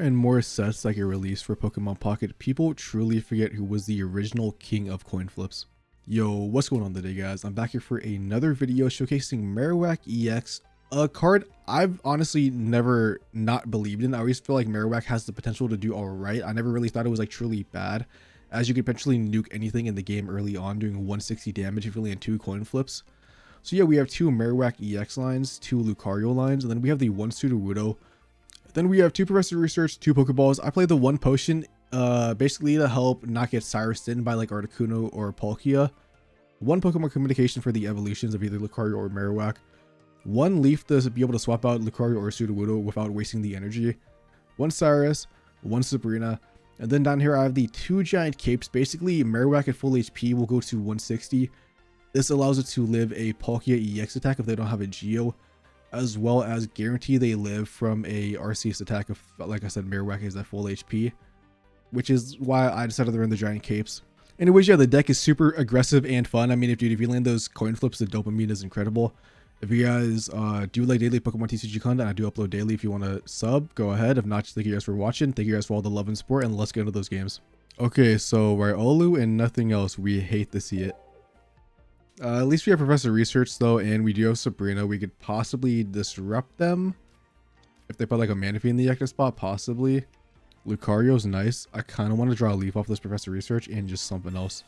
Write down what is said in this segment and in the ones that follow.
and more sets that get released for Pokemon Pocket, people truly forget who was the original king of coin flips. Yo, what's going on today, guys? I'm back here for another video showcasing Marowak EX, a card I've honestly never not believed in. I always feel like Marowak has the potential to do alright. I never really thought it was like truly bad, as you could potentially nuke anything in the game early on, doing 160 damage if you land 2 coin flips. So yeah, we have 2 Marowak EX lines, 2 Lucario lines, and then we have the 1 Sudowoodo. Then we have 2 Professor Research, 2 Pokeballs. I played the 1 potion basically to help not get Cyrused in by like Articuno or Palkia. 1 Pokemon Communication for the evolutions of either Lucario or Marowak. 1 Leaf to be able to swap out Lucario or Sudowoodo without wasting the energy. 1 Cyrus, 1 Sabrina. And then down here I have the 2 Giant Capes. Basically Marowak at full HP will go to 160. This allows it to live a Palkia EX attack if they don't have a Geo, as well as guarantee they live from a RCS attack if, like I said, Marowak is at full HP, which is why I decided to run the Giant Capes. Anyways, yeah, the deck is super aggressive and fun. I mean, if you land those coin flips, the dopamine is incredible. If you guys do like daily Pokemon TCG content, I do upload daily. If you want to sub, go ahead. If not, just thank you guys for watching. Thank you guys for all the love and support, and let's get into those games. Okay, so Riolu and nothing else. We hate to see it. At least we have Professor Research though, and we do have Sabrina. We could possibly disrupt them if they put like a Manaphy in the active spot, possibly. Lucario's nice. I kind of want to draw a leaf off this Professor Research and just something else.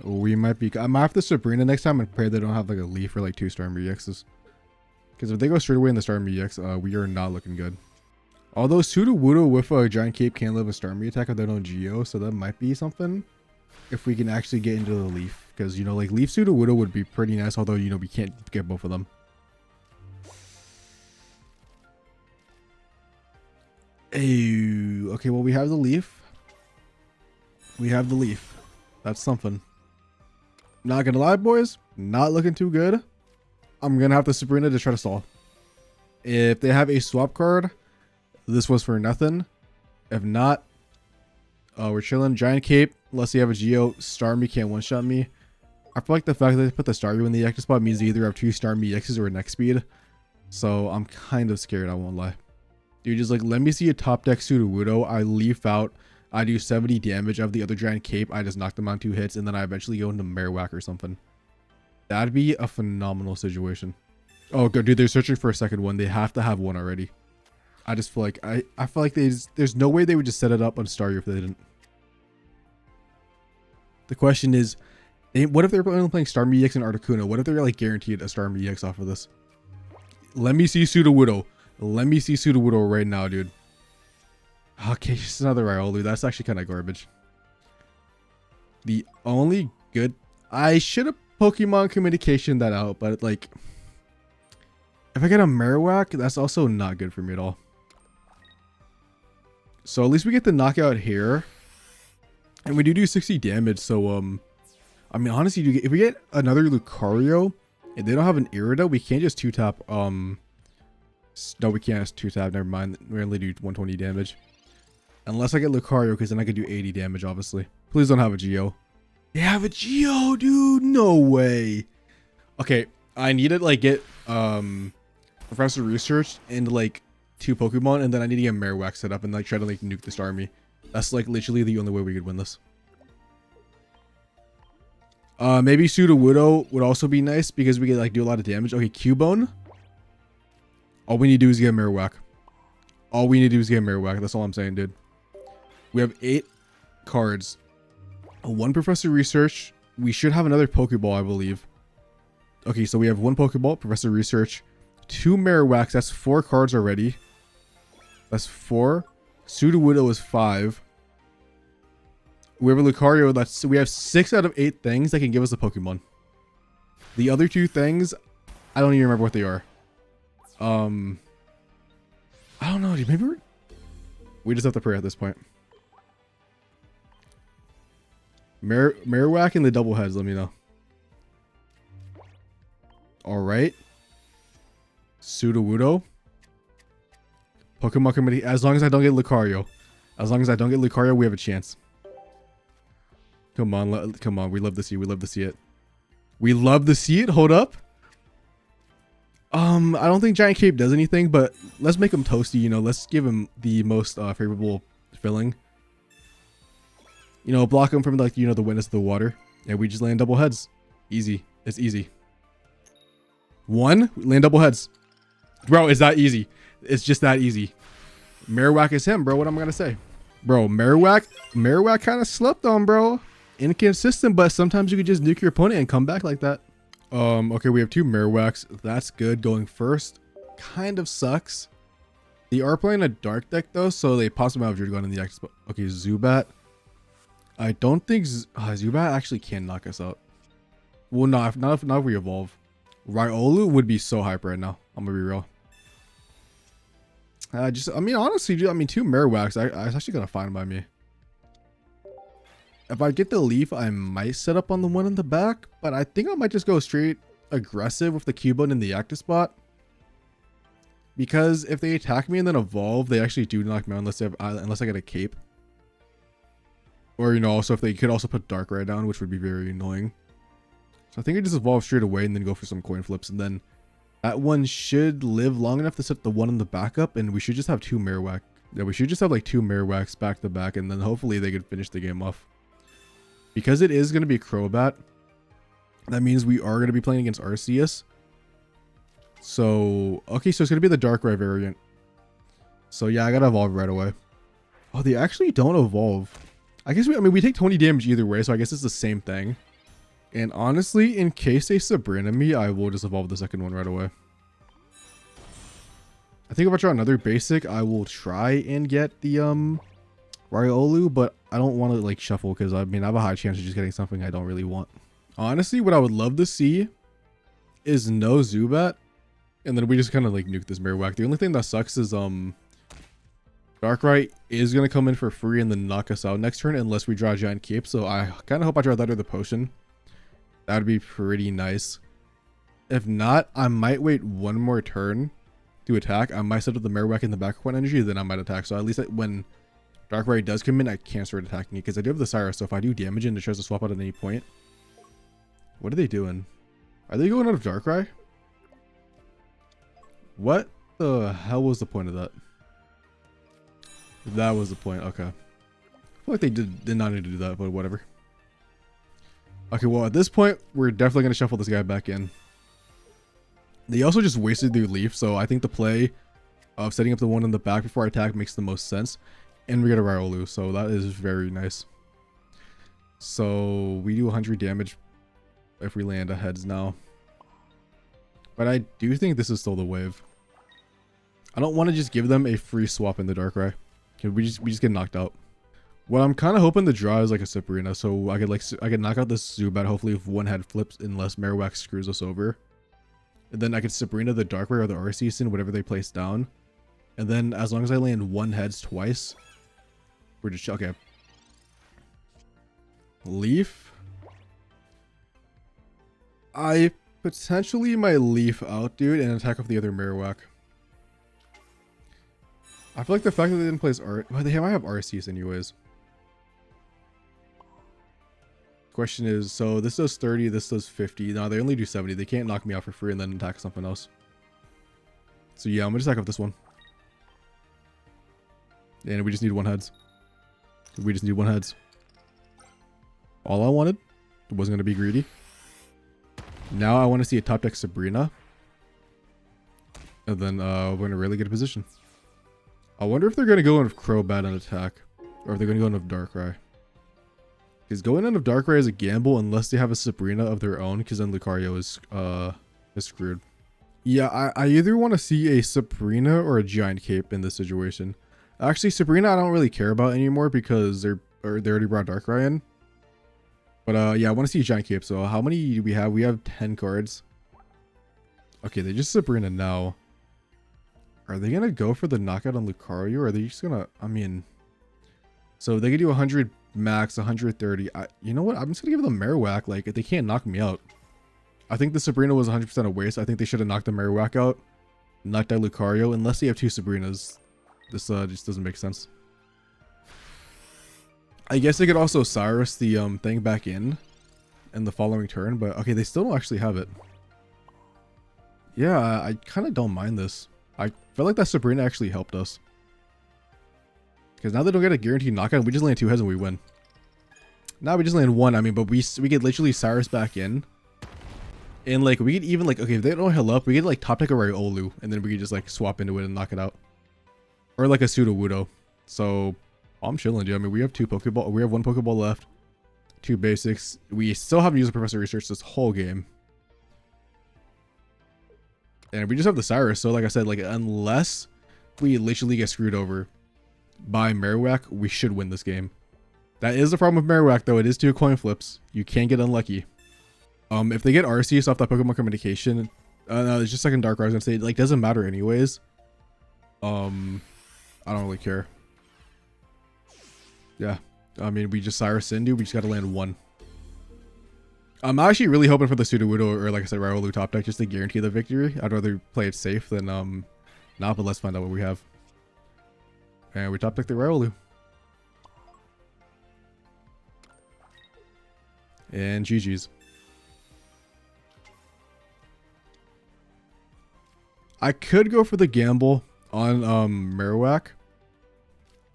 We might be. I might have to Sabrina next time and pray they don't have like a leaf or like 2 Starmie EXs. Because if they go straight away in the Starmie EX, we are not looking good. Although Sudowoodo with a Giant Cape can live a Starmie attack if they don't Geo, so that might be something. If we can actually get into the leaf, because you know, like Leaf Sudowoodo would be pretty nice, although you know we can't get both of them. Hey, okay, well we have the leaf. We have the leaf. That's something. Not gonna lie, boys, not looking too good. I'm gonna have to Sabrina to try to stall. If they have a swap card, this was for nothing. If not, we're chilling. Giant Cape. Unless you have a Geo, Starmie can't one-shot me. I feel like the fact that they put the Starmie in the active spot means they either have 2 Starmie EXs or a next speed. So I'm kind of scared, I won't lie. Dude, just like, let me see a top deck Sudowoodo. I leaf out. I do 70 damage. I have the other Giant Cape. I just knock them on 2 hits, and then I eventually go into Marowak or something. That'd be a phenomenal situation. Oh, good, dude. They're searching for a second one. They have to have one already. I just feel like, I feel like there's no way they would just set it up on Staryu if they didn't. The question is, what if they're only playing Starmie EX and Articuno? What if they're like guaranteed a Starmie EX off of this? Let me see Sudowoodo. Let me see Sudowoodo right now, dude. Okay, just another Riolu. That's actually kind of garbage. The only good... I should have Pokemon Communication that out, but like... if I get a Marowak, that's also not good for me at all. So at least we get the knockout here. And we do 60 damage, so I mean, honestly, if we get another Lucario and they don't have an Gyarados, we can't just 2-tap. No, we can't just 2-tap. Never mind. We only do 120 damage, unless I get Lucario, because then I could do 80 damage. Obviously, please don't have a Geo. They have a Geo, dude. No way. Okay, I need to like get Professor Research into like 2 Pokemon, and then I need to get Marowak set up and like try to like nuke the Starmie. That's like literally the only way we could win this. Maybe Sudowoodo would also be nice because we could like do a lot of damage. Okay, Cubone. All we need to do is get Marowak. All we need to do is get Marowak. That's all I'm saying, dude. We have 8 cards. 1 Professor Research. We should have another Pokeball, I believe. Okay, so we have 1 Pokeball, Professor Research, 2 Marowaks. That's 4 cards already. That's 4. Sudowoodo is 5. We have a Lucario. We have 6 out of 8 things that can give us a Pokemon. The other 2 things, I don't even remember what they are. I don't know, dude. Maybe we just have to pray at this point. Marowak and the double heads, let me know. Alright. Sudowoodo. Pokemon Committee. As long as I don't get Lucario. As long as I don't get Lucario, we have a chance. Come on, come on. We love to see it. We love to see it. We love to see it. Hold up. I don't think Giant Cape does anything, but let's make him toasty, you know, let's give him the most favorable filling. You know, block him from like, you know, the witness of the water. And we just land double heads. Easy. It's easy. One, land double heads. Bro, it's that easy. It's just that easy. Marowak is him, bro. What am I gonna say? Bro, Marowak kind of slept on, bro. Inconsistent, but sometimes you could just nuke your opponent and come back like that. Okay, we have two Marowaks. That's good. Going first kind of sucks. They are playing a dark deck though, so they possibly have Drudgon in the X. Okay, Zubat. I don't think Zubat actually can knock us out. Well, not if we evolve. Riolu would be so hype right now. I'm gonna be real. I mean, honestly, dude, I mean, two Marowaks, it's actually gonna fine by me. If I get the leaf, I might set up on the one in the back, but I think I might just go straight aggressive with the Q button in the active spot. Because if they attack me and then evolve, they actually do knock me out unless I get a cape. Or, you know, also if they could also put Darkrai down, which would be very annoying. So I think I just evolve straight away and then go for some coin flips, and then that one should live long enough to set the one in the backup, and we should just have two Marowak. Yeah, we should just have like two Marowaks back to back, and then hopefully they could finish the game off. Because it is going to be Crobat, that means we are going to be playing against Arceus. So, okay, so it's going to be the Darkrai variant. So yeah, I got to evolve right away. Oh, they actually don't evolve. I guess we take 20 damage either way, so I guess it's the same thing. And honestly, in case they Sabrina me, I will just evolve the second one right away. I think if I try another basic, I will try and get the Riolu, but I don't want to like shuffle because I mean I have a high chance of just getting something I don't really want. Honestly, what I would love to see is no Zubat, and then we just kind of like nuke this Marowak. The only thing that sucks is Darkrai is gonna come in for free and then knock us out next turn unless we draw a Giant Cape. So I kind of hope I draw that or the potion. That would be pretty nice. If not, I might wait one more turn to attack. I might set up the Marowak in the back point energy, then I might attack. So at least when Darkrai does come in, I can't start attacking it because I do have the Cyrus. So if I do damage it and it tries to swap out at any point. What are they doing? Are they going out of Darkrai? What the hell was the point of that? That was the point. Okay. I feel like they did not need to do that, but whatever. Okay, well, at this point, we're definitely going to shuffle this guy back in. They also just wasted their leaf, so I think the play of setting up the one in the back before I attack makes the most sense. And we get a Riolu, so that is very nice. So we do 100 damage if we land a heads now. But I do think this is still the wave. I don't want to just give them a free swap in the Darkrai. We just get knocked out. What I'm kind of hoping to draw is like a Sabrina, so I could knock out this Zubat hopefully if one head flips unless Marowak screws us over. And then I could Sabrina the Darkrai or the Arceus, whatever they place down. And then as long as I land one heads twice, we're just okay. Leaf. I potentially might leaf out, dude, and attack off the other Marowak. I feel like the fact that they didn't place Art, well, they might have Arceus anyways. Question is, so this does 30, this does 50. No, they only do 70. They can't knock me out for free and then attack something else. So yeah, I'm gonna just attack off this one. And we just need one heads. We just need one heads. All I wanted. Wasn't gonna be greedy. Now I want to see a top deck Sabrina. And then we're in a really good position. I wonder if they're gonna go in with Crobat and attack. Or if they're gonna go in with Darkrai. Because going in with Darkrai is a gamble unless they have a Sabrina of their own, because then Lucario is screwed. Yeah, I either want to see a Sabrina or a Giant Cape in this situation. Actually, Sabrina I don't really care about anymore because they already brought Darkrai in. But yeah, I want to see a Giant Cape. So how many do we have? We have 10 cards. Okay, they just Sabrina now. Are they gonna go for the knockout on Lucario, or are they just gonna? I mean, so they could do 100 max, 130. You know what? I'm just gonna give them Marowak. Like, they can't knock me out. I think the Sabrina was 100% a waste. I think they should have knocked the Marowak out, knocked out Lucario. Unless they have two Sabrinas, this just doesn't make sense. I guess they could also Cyrus the thing back in the following turn, but okay, they still don't actually have it. Yeah, I kind of don't mind this. I feel like that Sabrina actually helped us. Because now they don't get a guaranteed knockout. We just land 2 heads and we win. Now we just land 1. I mean, but we get literally Cyrus back in. And like, we could even like, okay, if they don't heal up, we get like top deck a Riolu. And then we could just like swap into it and knock it out. Or like a Sudowoodo. So, I'm chilling, dude. I mean, we have 2 Pokeball. We have 1 Pokeball left. 2 basics. We still haven't used the Professor Research this whole game. And we just have the Cyrus. So like I said, like unless we literally get screwed over by Marowak, we should win this game. That is the problem with Marowak though. It is 2 coin flips. You can get unlucky. If they get Arceus off that Pokemon communication, no, it's just second Dark. I was gonna say, like, doesn't matter anyways. I don't really care. Yeah, I mean, we just Cyrus in, dude. We just gotta land 1. I'm actually really hoping for the Sudowoodo or, like I said, Riolu top deck just to guarantee the victory. I'd rather play it safe than not, but let's find out what we have. And we top deck the Riolu. And GG's. I could go for the gamble on Marowak.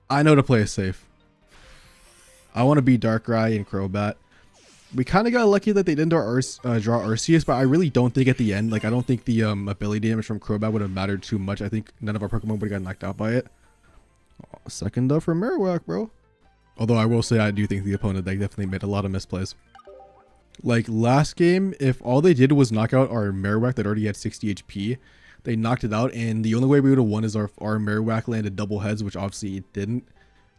I know to play it safe. I want to be Darkrai and Crobat. We kind of got lucky that they didn't draw Arceus, but I really don't think at the end, like, I don't think the ability damage from Crobat would have mattered too much. I think none of our Pokemon would have got knocked out by it. Oh, second up for Marowak, bro. Although I will say I do think the opponent, they definitely made a lot of misplays. Like last game, if all they did was knock out our Marowak that already had 60 HP, they knocked it out, and the only way we would have won is our Marowak landed double heads, which obviously it didn't.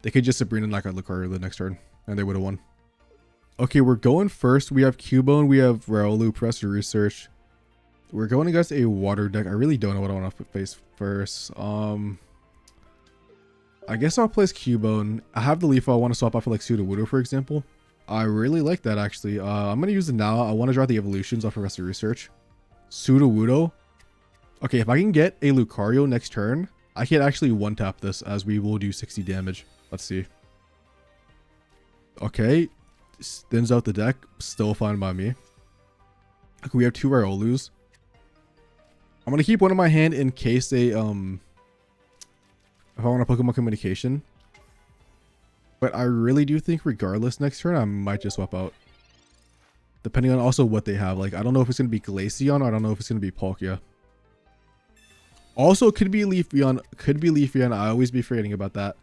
They could just Sabrina knock out Lucario the next turn, and they would have won. Okay, we're going first. We have Cubone, we have Riolu, Professor Research. We're going against a water deck. I really don't know what I want to face first. I guess I'll place Cubone. I have the Leaf I want to swap out for like Sudowoodo, for example. I really like that actually. I'm going to use it now. I want to draw the evolutions off Professor Research. Sudowoodo. Okay, if I can get a Lucario next turn, I can actually one-tap this as we will do 60 damage. Let's see. Okay. Thins out the deck. Still fine by me. Okay, we have 2 Riolus. I'm going to keep one in my hand in case they, if I want a Pokemon communication. But I really do think regardless next turn, I might just swap out. Depending on also what they have. Like, I don't know if it's going to be Glaceon or I don't know if it's going to be Palkia. Also, could be Leafeon. Could be Leafeon. I always be forgetting about that.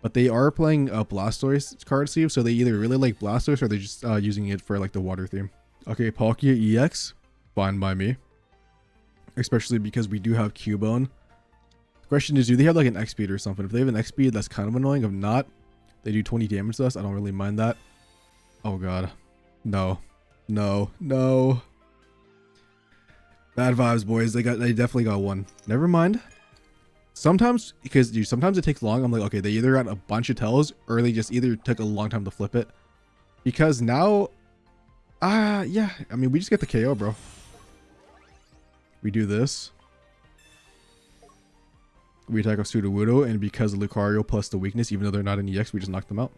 But they are playing a Blastoise card sleeve, so they either really like Blastoise or they're just using it for like the water theme. Okay, Palkia EX. Fine by me. Especially because we do have Cubone. The question is, do they have like an X-Speed or something? If they have an X-Speed, that's kind of annoying. If not, they do 20 damage to us. I don't really mind that. Oh god. No. No. No. Bad vibes, boys. They definitely got 1. Never mind. Sometimes, because dude, sometimes it takes long. I'm like, okay, they either got a bunch of tells or they just either took a long time to flip it. Because now, yeah, I mean, we just get the KO, bro. We do this. We attack off Sudowoodo, and because of Lucario plus the weakness, even though they're not in EX, we just knock them out.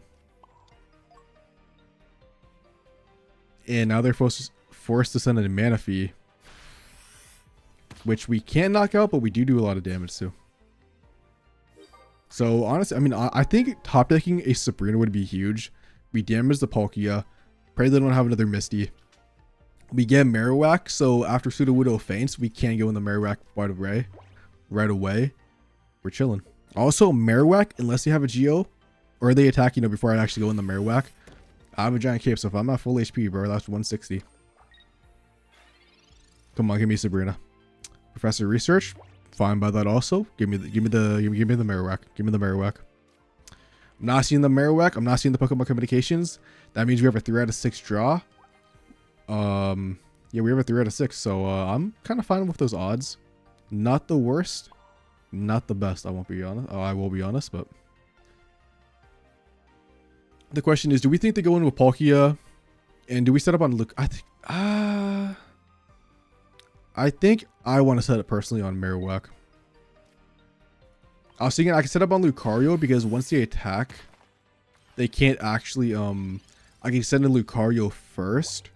And now they're forced to send a Manaphy, which we can't knock out, but we do a lot of damage too. So honestly, I mean, I think top decking a Sabrina would be huge. We damage the Palkia. Pray they don't have another Misty. We get Marowak, so after Sudowoodo faints, we can go in the Marowak right away. We're chilling. Also, Marowak, unless they have a Geo, or they attack, you know, before I actually go in the Marowak, I have a giant cape, so if I'm at full HP, bro, that's 160. Come on, give me Sabrina. Professor Research, fine by that also. Give me the Marowak. Give me the Marowak. I'm not seeing the Marowak. I'm not seeing the Pokemon communications. That means we have a 3 out of 6 draw. Yeah, we have a 3 out of 6. So I'm kind of fine with those odds. Not the worst, not the best. I won't be honest. I will be honest, but the question is, do we think they go in with Palkia, and do we set up on Luke? I think I want to set it personally on Marowak. I was thinking I can set up on Lucario because once they attack, they can't actually I can send in Lucario first,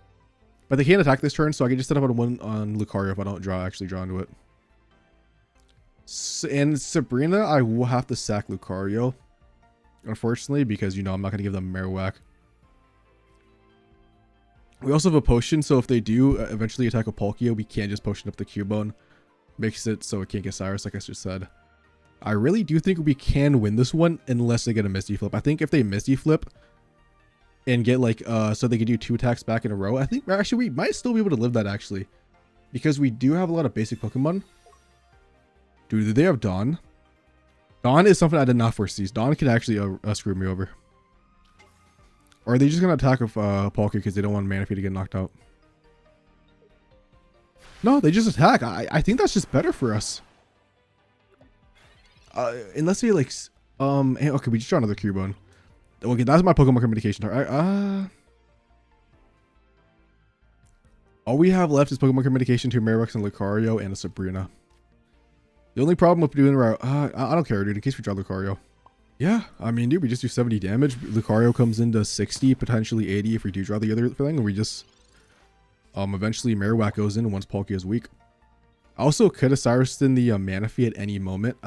But they can't attack this turn, so I can just set up on one on Lucario if I don't actually draw into it. And Sabrina, I will have to sack Lucario, unfortunately, because, you know, I'm not going to give them Marowak. We also have a potion, so if they do eventually attack a Palkia, we can just potion up the Cubone. Makes it so it can't get Cyrus, like I just said. I really do think we can win this one unless they get a Misty Flip. I think if they Misty Flip and get like, so they can do 2 attacks back in a row, I think actually we might still be able to live that actually. Because we do have a lot of basic Pokemon. Dude, do they have Dawn? Dawn is something I did not foresee. Dawn could actually screw me over. Or are they just going to attack with Palkia because they don't want Manaphy to get knocked out? No, they just attack. I think that's just better for us. Unless they like... okay, we just draw another Cubone. Okay, that's my Pokemon communication. All we have left is Pokemon communication to Marowak and Lucario and a Sabrina. The only problem with doing I don't care, dude, in case we draw Lucario. Yeah, I mean, dude, we just do 70 damage. Lucario comes into 60, potentially 80 if we do draw the other thing, and we just... eventually Marowak goes in once Palkia is weak. I also could have Cyrus in the Manaphy at any moment.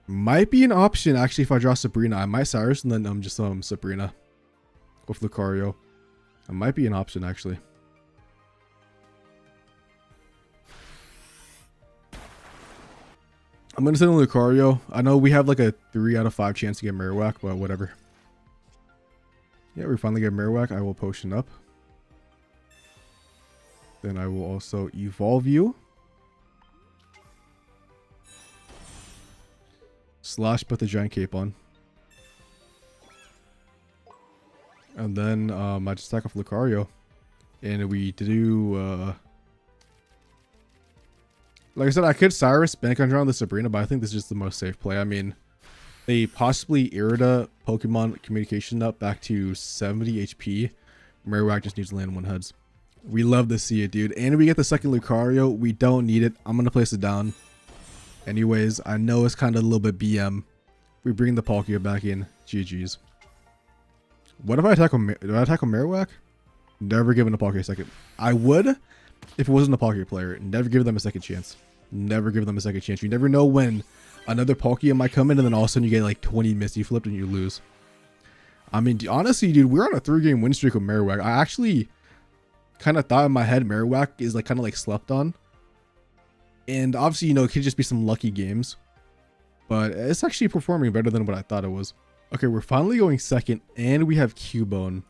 Might be an option, actually, if I draw Sabrina. I might Cyrus and then just Sabrina with Lucario. It might be an option, actually. I'm going to send Lucario. I know we have like a 3 out of 5 chance to get Marowak, but whatever. Yeah, we finally get Marowak. I will potion up. Then I will also evolve you. Slash put the giant cape on. And then I just attack off Lucario. And we do... like I said, I could Cyrus bank on drawing the Sabrina, but I think this is just the most safe play. I mean, they possibly Irida Pokemon communication up back to 70 HP. Marowak just needs to land 1 heads. We love to see it, dude. And we get the second Lucario. We don't need it. I'm going to place it down. Anyways, I know it's kind of a little bit BM. We bring the Palkia back in. GG's. What if I attack him? Do I attack a Marowak? Never given a Palkia a second. I would if it wasn't a Palkia player. Never give them a second chance. Never give them a second chance. You never know when another Palkia might come in and then all of a sudden you get like 20 Misty flipped and you lose. I mean, honestly, dude, we're on a 3-game win streak with Marowak. I actually kind of thought in my head Marowak is like kind of like slept on. And obviously, you know, it could just be some lucky games. But it's actually performing better than what I thought it was. Okay, we're finally going second and we have Cubone.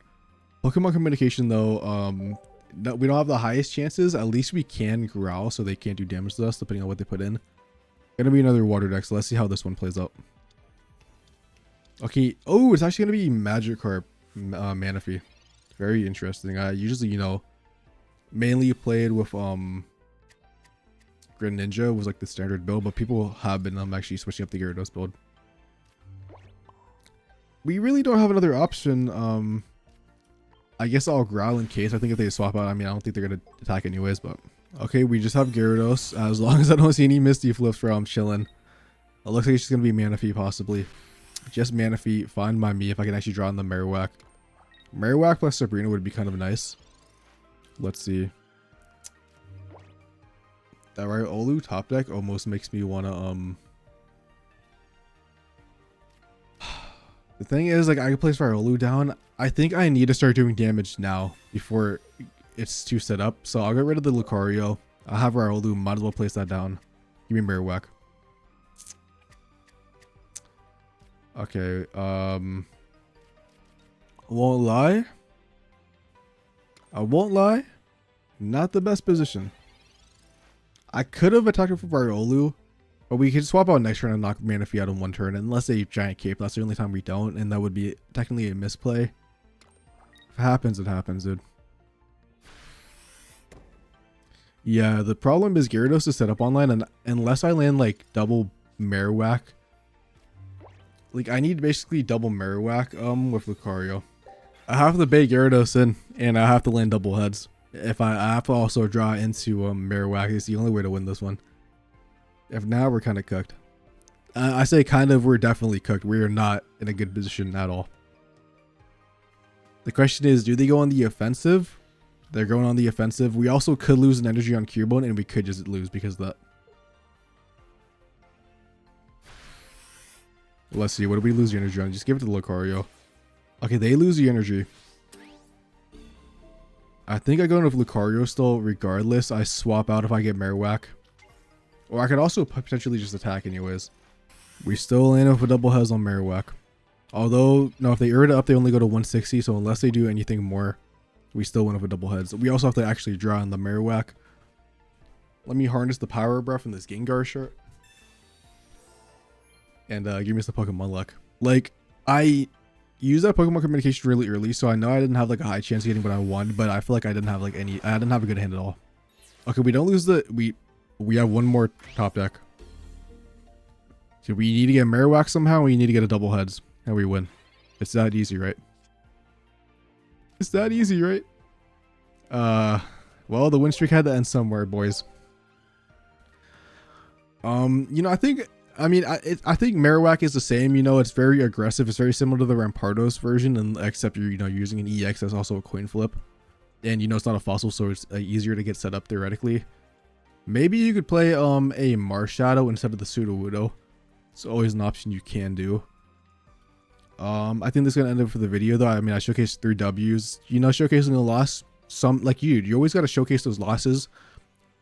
Pokemon communication though, we don't have the highest chances. At least we can growl so they can't do damage to us depending on what they put in. Gonna be another water deck, so let's see how this one plays out. Okay, oh, it's actually gonna be Magikarp Manaphy. Very interesting. I usually, you know, mainly played with Greninja was like the standard build, but people have been actually switching up the Gyarados build. We really don't have another option. I guess I'll growl in case. I think if they swap out, I mean, I don't think they're gonna attack anyways, but okay, we just have Gyarados. As long as I don't see any Misty flips for chilling. It looks like it's just gonna be Manaphy possibly. Just Manaphy, fine by me if I can actually draw in the Marowak. Marowak plus Sabrina would be kind of nice. Let's see. That right, Olu top deck almost makes me wanna the thing is, like, I can place Olu down. I think I need to start doing damage now before it's too set up. So I'll get rid of the Lucario. I'll have Olu. Might as well place that down. Give me Marowak. Okay. Won't lie. I won't lie. Not the best position. I could have attacked with Olu. But we could swap out next turn and knock Manaphy out in 1 turn. Unless they giant cape. That's the only time we don't. And that would be technically a misplay. If it happens, it happens, dude. Yeah, the problem is Gyarados is set up online. And unless I land like double Marowak. Like I need basically double Marowak with Lucario. I have to bait Gyarados in. And I have to land double heads. If I have to also draw into Marowak. It's the only way to win this one. If now we're kind of cooked. I say kind of, we're definitely cooked. We are not in a good position at all. The question is, do they go on the offensive They're going on the offensive. We also could lose an energy on Cubone, and we could just lose because of that. Let's see. What do we lose the energy on? Just give it to Lucario. Okay, they lose the energy. I think I go in with Lucario still regardless. I swap out if I get Marowak. Or I could also potentially just attack anyways. We still land up with double heads on Marowak. Although, no, if they earn it up, they only go to 160. So unless they do anything more, we still went up with double heads. We also have to actually draw on the Marowak. Let me harness the power breath from this Gengar shirt. And give me some Pokemon luck. Like, I used that Pokemon communication really early, so I know I didn't have like a high chance of getting what I wanted, but I feel like I didn't have like I didn't have a good hand at all. Okay, we don't lose the we have one more top deck. So we need to get Marowak somehow, we need to get a double heads, and we win. It's that easy, right? It's that easy, right? Well, the win streak had to end somewhere, boys. You know, I think Marowak is the same. You know, it's very aggressive. It's very similar to the Rampardos version, and except you're using an EX that's also a coin flip, and you know it's not a fossil, so it's easier to get set up theoretically. Maybe you could play a Marshadow instead of the Sudowoodo. It's always an option you can do. I think this is gonna end up for the video though. I mean, I showcased 3 W's. You know, showcasing a loss. Some like you always gotta showcase those losses.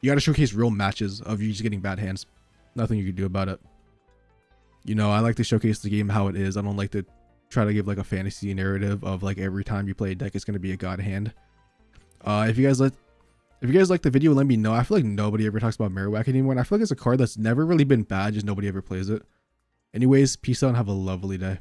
You gotta showcase real matches of you just getting bad hands. Nothing you can do about it. You know, I like to showcase the game how it is. I don't like to try to give like a fantasy narrative of like every time you play a deck it's going to be a god hand. If you guys like the video, let me know. I feel like nobody ever talks about Marowak anymore, and I feel like it's a card that's never really been bad, just nobody ever plays it. Anyways, peace out and have a lovely day.